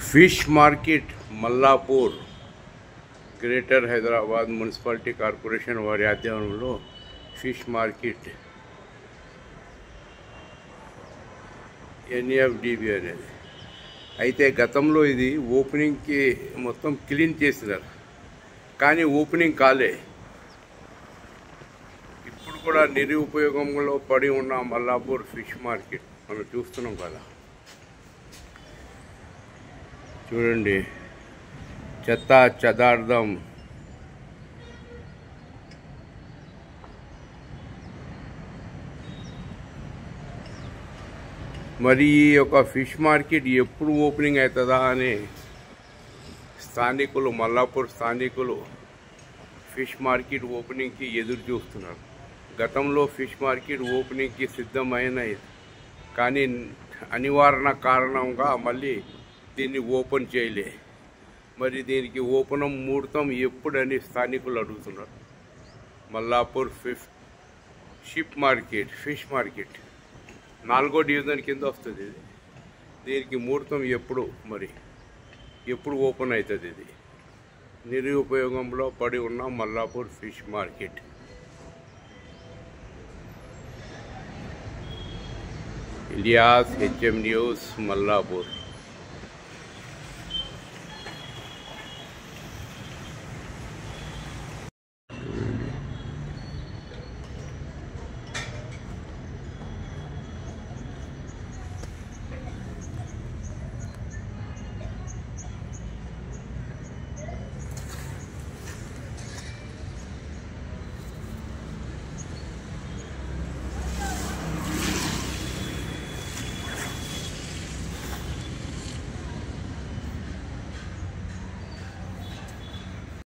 Fish market Mallapur greater Hyderabad municipality corporation వారి ఆధ్వర్యంలో fish market NFDB అనేది అయితే గతంలో ఇది ఓపెనింగ్కి మొత్తం క్లీన్ చేసినారు, కానీ ఓపెనింగ్ కాలే. ఇప్పుడు కూడా నిరుపయోగంలో పడి ఉన్న మల్లాపూర్ ఫిష్ మార్కెట్ మనం చూస్తున్నాం కదా. చూడండి, చెత్త చెదార్థం, మరి ఈ యొక్క ఫిష్ మార్కెట్ ఎప్పుడు ఓపెనింగ్ అవుతుందా అని స్థానికులు, మల్లాపూర్ స్థానికులు ఫిష్ మార్కెట్ ఓపెనింగ్కి ఎదురు చూస్తున్నారు. గతంలో ఫిష్ మార్కెట్ ఓపెనింగ్కి సిద్ధమైనది, కానీ అనివార్య కారణంగా మళ్ళీ దీన్ని ఓపెన్ చేయలే. మరి దీనికి ముహూర్తం ఎప్పుడని స్థానికులు అడుగుతున్నారు. మల్లాపూర్ ఫిష్ మార్కెట్ 4వ డివిజన్ కింద వస్తుంది ఇది. దీనికి ముహూర్తం ఎప్పుడు ఓపెన్ అవుతుంది? ఇది నిరుపయోగంలో పడి ఉన్న Mallapur fish market. Ilyas, HM news, Mallapur.